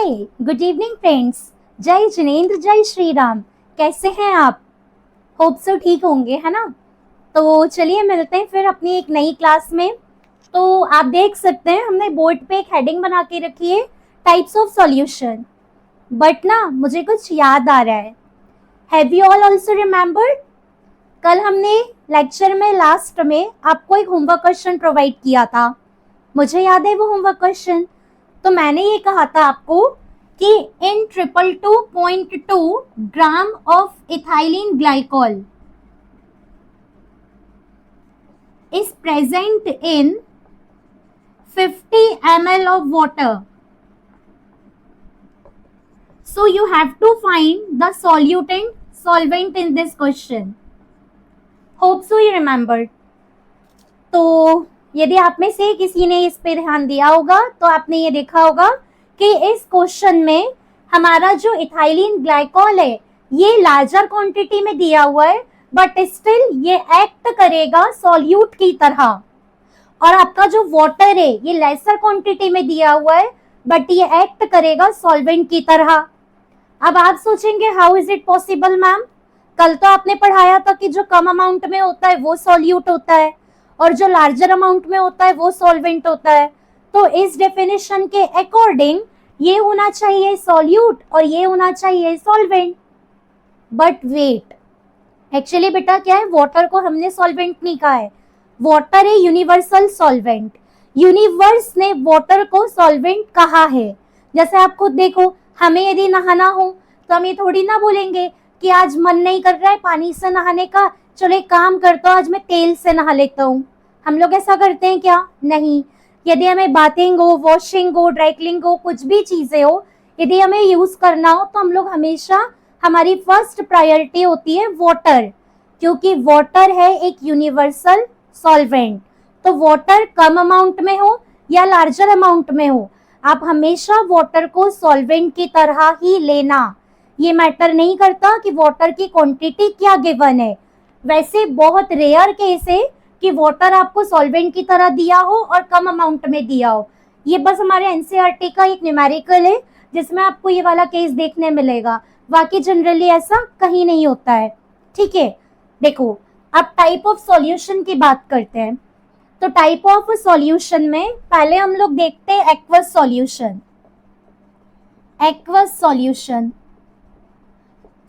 हाय, good evening friends. जय जिनेंद्र, जय श्री राम। कैसे हैं आप? होप सो ठीक होंगे, है ना। तो चलिए मिलते हैं फिर अपनी एक नई क्लास में। तो आप देख सकते हैं हमने बोर्ड पे एक हेडिंग बना के रखी है, टाइप्स ऑफ सॉल्यूशन। बट ना मुझे कुछ याद आ रहा है। Have you all also remembered? कल हमने लेक्चर में लास्ट में आपको एक होमवर्क क्वेश्चन प्रोवाइड किया था। मुझे याद है वो होमवर्क क्वेश्चन। तो मैंने ये कहा था आपको कि इन 222.2 gram of ethylene glycol is present in 50 ml of water. So you have to find the solute and solvent in this question. Hope so you remembered. तो यदि आप में से किसी ने इस पे ध्यान दिया होगा तो आपने ये देखा होगा कि इस क्वेश्चन में हमारा जो इथाइलिन ग्लाइकोल है ये लार्जर क्वांटिटी में दिया हुआ है, बट स्टिल ये एक्ट करेगा सॉल्यूट की तरह। और आपका जो वाटर है ये लेसर क्वांटिटी में दिया हुआ है, बट ये एक्ट करेगा सॉल्वेंट की तरह। अब आप सोचेंगे how is it possible ma'am? कल तो आपने पढ़ाया था कि जो कम अमाउंट में होता है वो सॉल्यूट होता है और जो लार्जर अमाउंट में होता है वो सॉल्वेंट होता है। तो इस डेफिनेशन के अकॉर्डिंग ये होना चाहिए सॉल्यूट और ये होना चाहिए सॉल्वेंट। बट वेट, एक्चुअली बेटा क्या है, वाटर को हमने सॉल्वेंट नहीं कहा है। वाटर है यूनिवर्सल सॉल्वेंट। यूनिवर्स ने वाटर को सॉल्वेंट कहा है। जैसे आप खुद देखो, हमें यदि नहाना हो तो हम ये थोड़ी ना बोलेंगे कि आज मन नहीं कर रहा है पानी से नहाने का, चलो एक काम करता हूँ आज मैं तेल से नहा लेता हूँ। हम लोग ऐसा करते हैं क्या? नहीं। यदि हमें बाथिंग हो, वॉशिंग हो, ड्राई क्लीनिंग हो, कुछ भी चीजें हो, यदि हमें यूज करना हो तो हम लोग हमेशा, हमारी फर्स्ट प्रायोरिटी होती है वाटर, क्योंकि वाटर है एक यूनिवर्सल सॉल्वेंट। तो वाटर कम अमाउंट में हो या लार्जर अमाउंट में हो, आप हमेशा वाटर को सॉल्वेंट की तरह ही लेना। ये मैटर नहीं करता कि वाटर की क्वांटिटी क्या गिवन है। वैसे बहुत रेयर केस है कि वाटर आपको सॉल्वेंट की तरह दिया हो और कम अमाउंट में दिया हो। ये बस हमारे एनसीईआरटी का एक न्यूमेरिकल है जिसमें आपको ये वाला केस देखने मिलेगा। बाकी जनरली ऐसा कहीं नहीं होता है। ठीक है, देखो अब टाइप ऑफ सॉल्यूशन की बात करते हैं। तो टाइप ऑफ सॉल्यूशन में पहले हम लोग देखते हैं aqueous solution. Aqueous solution,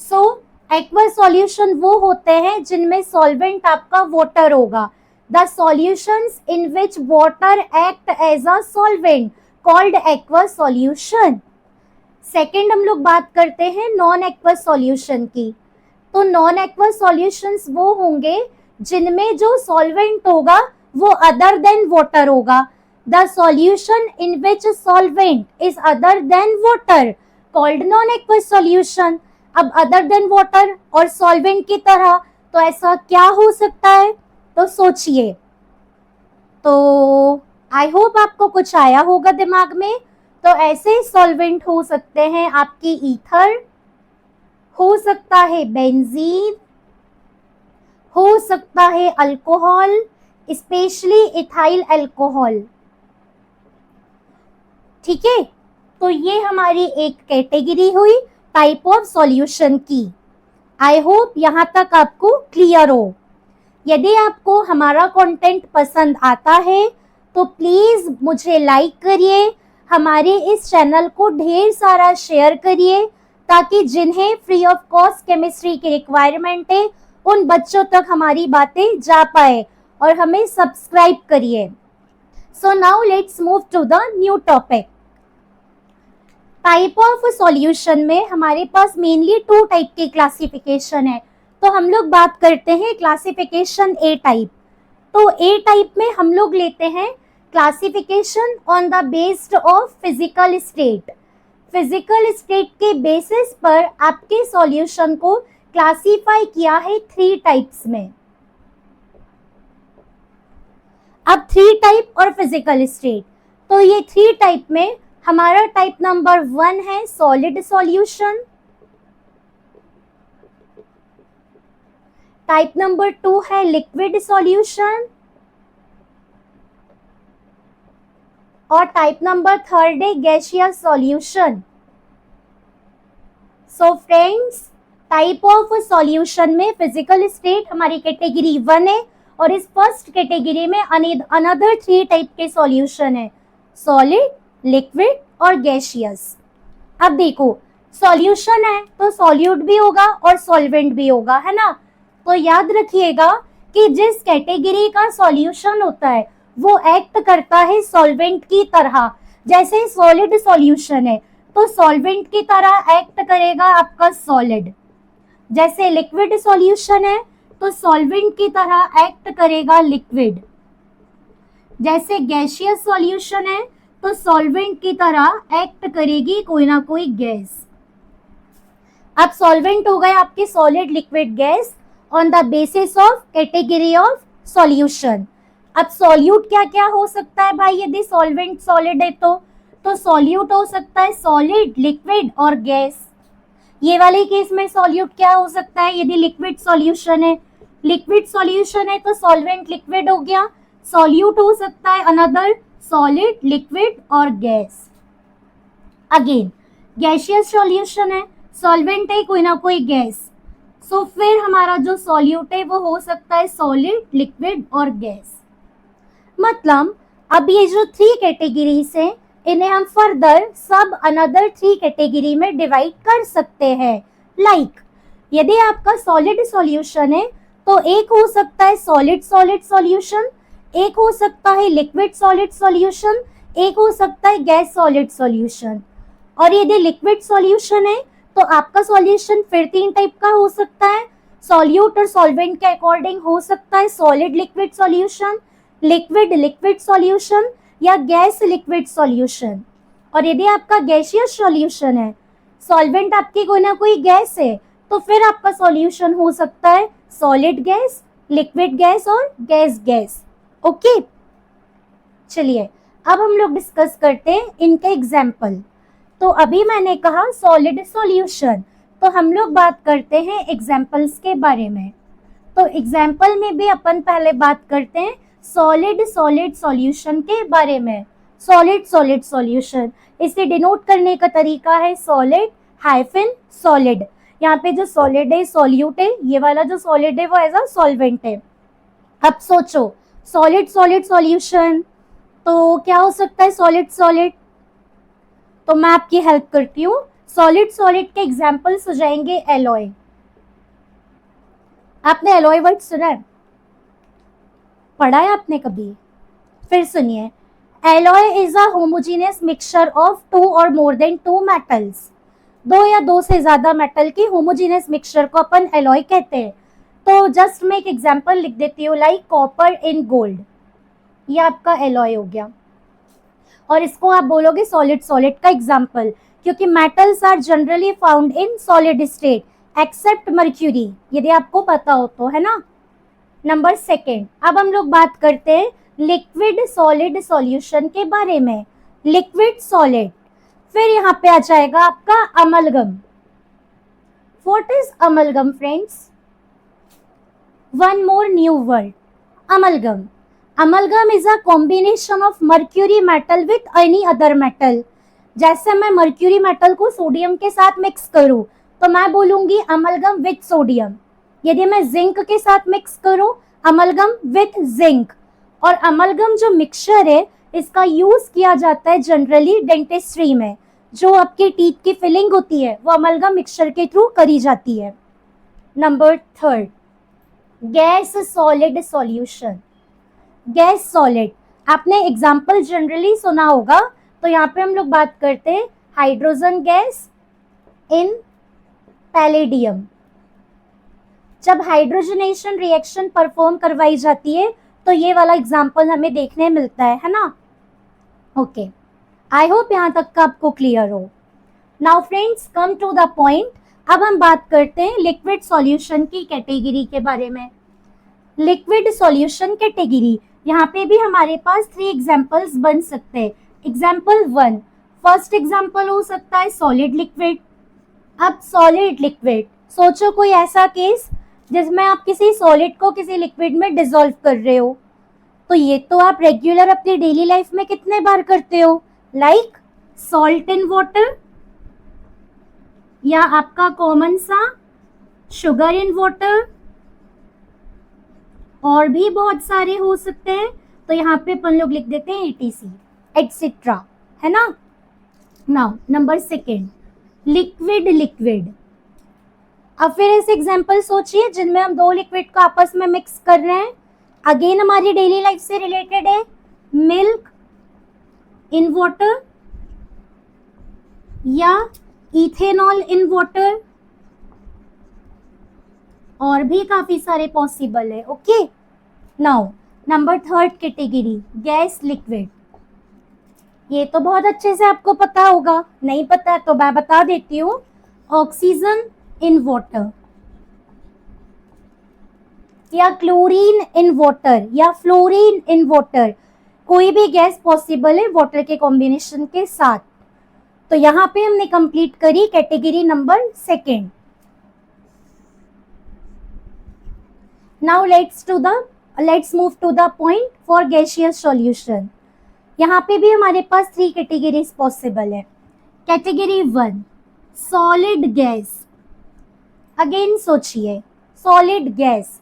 so aqueous solution वो होते हैं जिनमें सॉल्वेंट आपका वाटर होगा। The solutions in which water act as a solvent called aqueous solution. Second हम लोग बात करते हैं नॉन एक्वस सॉल्यूशन की। तो नॉन एक्वस सॉल्यूशंस वो होंगे जिनमें जो सॉल्वेंट होगा वो अदर देन वाटर होगा। The solution in which solvent is other than water called non aqueous solution. अब अदर देन वाटर और सॉल्वेंट की तरह, तो ऐसा क्या हो सकता है? तो सोचिए। तो आई होप आपको कुछ आया होगा दिमाग में। तो ऐसे सॉल्वेंट हो सकते हैं आपकी ईथर, हो सकता है बेंजीन, हो सकता है अल्कोहल, स्पेशली इथाइल अल्कोहल। ठीक है, तो ये हमारी एक कैटेगरी हुई टाइप ऑफ सॉल्यूशन की। आई होप यहाँ तक आपको क्लियर हो। यदि आपको हमारा कंटेंट पसंद आता है तो प्लीज मुझे लाइक करिए, हमारे इस चैनल को ढेर सारा शेयर करिए, ताकि जिन्हें फ्री ऑफ कॉस्ट केमिस्ट्री की रिक्वायरमेंट है उन बच्चों तक हमारी बातें जा पाए। और हमें सब्सक्राइब करिए। So now let's move to the new topic. Type of solution में हमारे पास मेनली 2 टाइप की क्लासिफिकेशन है। तो हम लोग बात करते हैं क्लासिफिकेशन ए टाइप। तो ए टाइप में हम लोग लेते हैं classification on the based of physical state. Physical state के बेसिस पर आपके सॉल्यूशन को क्लासिफाई किया है 3 टाइप्स में। अब 3 टाइप और फिजिकल स्टेट, तो ये 3 टाइप में हमारा टाइप नंबर 1 है सॉलिड सॉल्यूशन, टाइप नंबर 2 है लिक्विड सॉल्यूशन और टाइप नंबर 3 है gaseous solution. So friends, type of solution में फिजिकल स्टेट हमारी कैटेगरी 1 है और इस फर्स्ट कैटेगरी में अनदर 3 टाइप के सॉल्यूशन है, सॉलिड, लिक्विड और गैसियस। अब देखो, सॉल्यूशन है तो सॉल्यूट भी होगा और सॉल्वेंट भी होगा, है ना। तो याद रखिएगा कि जिस कैटेगरी का सॉल्यूशन होता है वो एक्ट करता है सॉल्वेंट की तरह। जैसे सॉलिड सॉल्यूशन है तो सॉल्वेंट की तरह एक्ट करेगा आपका सॉलिड। जैसे लिक्विड सॉल्यूशन है तो सॉल्वेंट की तरह एक्ट करेगा लिक्विड। जैसे गैसियस सॉल्यूशन है तो सॉल्वेंट की तरह एक्ट करेगी कोई ना कोई गैस। अब सॉल्वेंट हो गए आपके solid, liquid, gas on the basis of category of solution. अब सॉल्यूट क्या क्या हो सकता है भाई, यदि सॉल्वेंट सॉलिड है तो सॉल्यूट हो सकता है सॉलिड, लिक्विड और गैस। ये वाले केस में सॉल्यूट क्या हो सकता है, यदि लिक्विड सॉल्यूशन है, लिक्विड सॉल्यूशन है तो सॉल्वेंट लिक्विड हो गया, सॉल्यूट हो सकता है अनदर सॉलिड, लिक्विड और गैस। अगेन गैसियस सॉल्यूशन है, सॉल्वेंट है कोई ना कोई गैस, सो फिर हमारा जो सॉल्यूट है वो हो सकता है सॉलिड, लिक्विड और गैस। मतलब अब ये जो 3 कैटेगरीज हैं इन्हें हम फर्दर सब अनदर 3 कैटेगरी में डिवाइड कर सकते हैं। लाइक यदि आपका सॉलिड सॉल्यूशन है तो एक हो सकता है सॉलिड सॉलिड सॉल्यूशन, एक हो सकता है लिक्विड सॉलिड सॉल्यूशन, एक हो सकता है गैस सॉलिड सॉल्यूशन। और यदि लिक्विड सॉल्यूशन है तो आपका सॉल्यूशन फिर 3 टाइप का हो सकता है, सॉल्यूट और सॉल्वेंट के अकॉर्डिंग हो सकता है solid liquid solution, liquid liquid solution या गैस लिक्विड सॉल्यूशन। और यदि आपका गैसियस सॉल्यूशन है, सॉल्वेंट आपकी कोई ना कोई गैस है, तो फिर आपका सॉल्यूशन हो सकता है सॉलिड गैस, लिक्विड गैस और गैस गैस। ओके, चलिए अब हम लोग डिस्कस करते हैं इनके एग्जाम्पल। तो अभी मैंने कहा सॉलिड सॉल्यूशन, तो हम लोग बात करते हैं एग्जाम्पल्स के बारे में। तो एग्जाम्पल में भी अपन पहले बात करते हैं सॉलिड सॉलिड सॉल्यूशन के बारे में। सॉलिड सॉलिड सॉल्यूशन, इसे डिनोट करने का तरीका है सॉलिड हाइफन सॉलिड। यहाँ पे जो सॉलिड है सॉल्यूट है, ये वाला जो सॉलिड है वो एज अ सॉल्वेंट है। अब सोचो सॉलिड सॉलिड सॉल्यूशन तो क्या हो सकता है, सॉलिड सॉलिड। तो मैं आपकी हेल्प करती हूँ, सॉलिड सॉलिड के एग्जाम्पल्स हो जाएंगे एलॉय। आपने एलॉय वर्ड सुना है, पढ़ा है आपने कभी? फिर सुनिए, alloy is a homogeneous mixture of 2 और मोर देन 2 मेटल्स। 2 या 2 से ज्यादा मेटल की होमोजेनियस मिक्सचर को अपन एलॉय कहते हैं। तो जस्ट मैं एक एग्जांपल लिख देती हूँ, लाइक कॉपर इन गोल्ड, ये आपका एलॉय हो गया। और इसको आप बोलोगे सॉलिड सॉलिड का एग्जांपल, क्योंकि metals are generally found in solid state except mercury, यदि आपको पता हो तो, है ना। नंबर 2, अब हम लोग बात करते हैं लिक्विड सॉलिड सॉल्यूशन के बारे में। लिक्विड सॉलिड, फिर यहाँ पे आ जाएगा आपका amalgam. What is amalgam friends? One more new word, amalgam. Amalgam is a combination of mercury metal with any other metal. जैसे मैं मर्क्यूरी मेटल को सोडियम के साथ मिक्स करूं तो मैं बोलूंगी अमलगम विथ सोडियम। यदि मैं जिंक के साथ मिक्स करूं, अमलगम विथ जिंक। और अमलगम जो मिक्सचर है इसका यूज किया जाता है जनरली डेंटिस्ट्री में। जो आपके टीथ की फिलिंग होती है वो अमलगम मिक्सचर के थ्रू करी जाती है। Number 3, gas solid solution. Gas solid, आपने एग्जाम्पल जनरली सुना होगा, तो यहाँ पे हम लोग बात करते हैं हाइड्रोजन गैस इन पैलेडियम। जब हाइड्रोजनेशन रिएक्शन परफॉर्म करवाई जाती है तो ये वाला एग्जाम्पल हमें देखने मिलता है ना। ओके, आई होप यहाँ तक का आपको क्लियर हो। Now friends, come to the point. अब हम बात करते हैं लिक्विड सॉल्यूशन की कैटेगरी के बारे में। लिक्विड सॉल्यूशन कैटेगरी, यहाँ पे भी हमारे पास 3 एग्जाम्पल्स बन सकते हैं। एग्जाम्पल 1, फर्स्ट एग्जाम्पल हो सकता है सॉलिड लिक्विड। अब सॉलिड लिक्विड, सोचो कोई ऐसा केस जिसमें आप किसी सॉलिड को किसी लिक्विड में डिसॉल्व कर रहे हो। तो ये तो आप रेगुलर अपनी डेली लाइफ में कितने बार करते हो, लाइक सॉल्ट इन वाटर, या आपका कॉमन सा शुगर इन वाटर, और भी बहुत सारे हो सकते हैं, तो यहाँ पे अपन लोग लिख देते हैं ETC एटसेट्रा, है ना। Now number second, liquid liquid. अब फिर ऐसे एग्जाम्पल सोचिए जिनमें हम दो लिक्विड को आपस में मिक्स कर रहे हैं। अगेन हमारी डेली लाइफ से रिलेटेड है, मिल्क इन वाटर या इथेनॉल इन वाटर, और भी काफी सारे पॉसिबल है। Okay, now number third category, gas liquid. ये तो बहुत अच्छे से आपको पता होगा, नहीं पता है तो मैं बता देती हूँ, ऑक्सीजन इन वाटर या क्लोरीन इन वाटर या फ्लोरीन इन वाटर, कोई भी गैस पॉसिबल है वाटर के कॉम्बिनेशन के साथ। तो यहाँ पे हमने कंप्लीट करी category number second. Now let's move to the point for gaseous solution. यहाँ पे भी हमारे पास 3 कैटेगरीज पॉसिबल है। Category 1, solid gas. अगेन सोचिए, सॉलिड गैस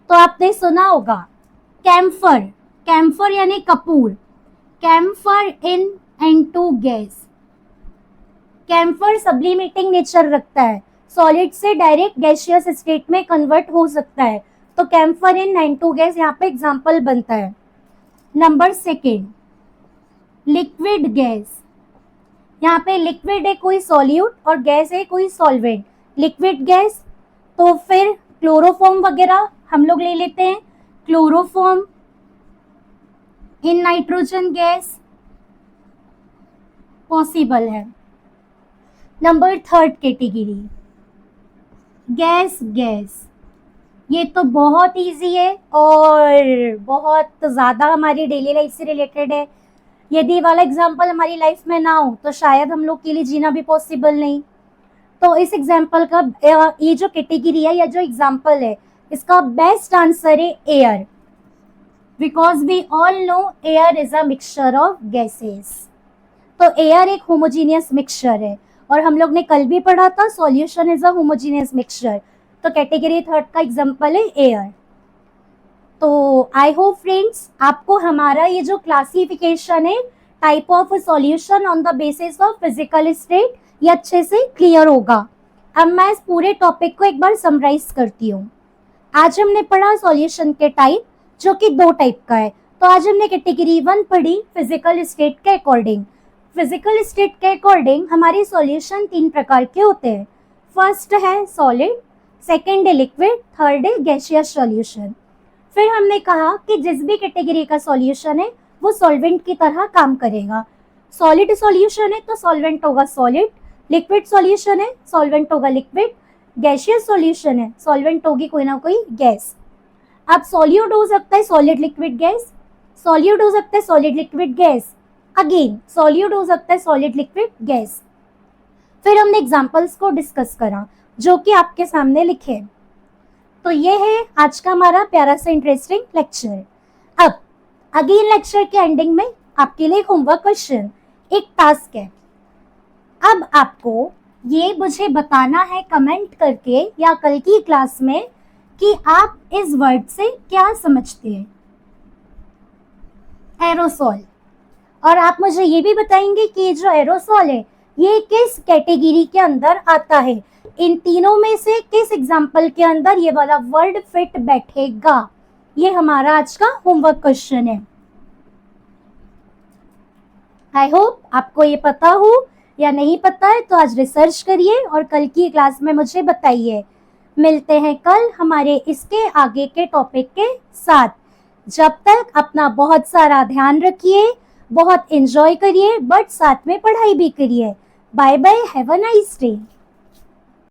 तो आपने सुना होगा कैम्फर, कैम्फर यानी कपूर, कैम्फर इन N2 गैस। कैम्फर सब्लिमेटिंग नेचर रखता है, सॉलिड से डायरेक्ट गैसियस स्टेट में कन्वर्ट हो सकता है, तो कैम्फर इन N2 गैस यहाँ पे एग्जाम्पल बनता है। Number second, liquid gas. यहाँ पे लिक्विड है कोई सॉल्यूट और गैस है कोई सॉल्वेंट। लिक्विड गैस तो फिर क्लोरोफॉर्म वगैरह हम लोग ले लेते हैं, chloroform in nitrogen gas possible है। Number third category, gas gas. ये तो बहुत इजी है और बहुत ज़्यादा हमारी डेली लाइफ से रिलेटेड है। यदि वाला एग्जाम्पल हमारी लाइफ में ना हो तो शायद हम लोग के लिए जीना भी पॉसिबल नहीं। तो इस एग्जाम्पल का ये जो कैटेगरी है या जो एग्जाम्पल है, इसका बेस्ट आंसर है air, because we all know air is a mixture of gases. तो एयर एक होमोजीनियस मिक्सचर है और हम लोग ने कल भी पढ़ा था solution is a homogeneous mixture. तो कैटेगरी थर्ड का एग्जाम्पल है एयर। तो आई होप फ्रेंड्स आपको हमारा ये जो क्लासिफिकेशन है type of solution on the basis of physical state ये अच्छे से क्लियर होगा। अब मैं इस पूरे टॉपिक को एक बार समराइज करती हूँ। आज हमने पढ़ा सॉल्यूशन के टाइप, जो कि 2 टाइप का है। तो आज हमने कैटेगरी 1 पढ़ी फिजिकल स्टेट के अकॉर्डिंग। फिजिकल स्टेट के अकॉर्डिंग हमारे सॉल्यूशन 3 प्रकार के होते हैं। फर्स्ट है सॉलिड, सेकेंड है लिक्विड, थर्ड है गैसियस सॉल्यूशन। फिर हमने कहा कि जिस भी कैटेगरी का सॉल्यूशन है वो सॉल्वेंट की तरह काम करेगा। सॉलिड सॉल्यूशन है तो सॉल्वेंट होगा सॉलिड, लिक्विड सॉल्यूशन है सॉल्वेंट होगा लिक्विड, गैसियस सॉल्यूशन है सॉल्वेंट होगी कोई ना कोई गैस। अब सॉल्यूट हो सकता है सॉलिड लिक्विड गैस, सॉल्यूट हो सकता है solid liquid gas, again solute हो सकता है सॉलिड लिक्विड गैस। फिर हमने एग्जांपल्स को डिस्कस करा जो कि आपके सामने लिखे। तो ये है आज का हमारा प्यारा सा इंटरेस्टिंग लेक्चर। अब अगेन लेक्चर के एंडिंग में आपके लिए होमवर्क क्वेश्चन, एक टास्क है। अब आपको ये मुझे बताना है कमेंट करके या कल की क्लास में कि आप इस वर्ड से क्या समझते हैं, एरोसॉल। और आप मुझे ये भी बताएंगे कि जो एरोसॉल है ये किस कैटेगरी के अंदर आता है, इन तीनों में से किस एग्जाम्पल के अंदर ये वाला वर्ड फिट बैठेगा। ये हमारा आज का होमवर्क क्वेश्चन है। आई होप आपको ये पता हो, या नहीं पता है तो आज रिसर्च करिए और कल की क्लास में मुझे बताइए। मिलते हैं कल हमारे इसके आगे के टॉपिक के साथ। जब तक अपना बहुत सारा ध्यान रखिए, बहुत एंजॉय करिए, बट साथ में पढ़ाई भी करिए। Bye bye, have a nice day.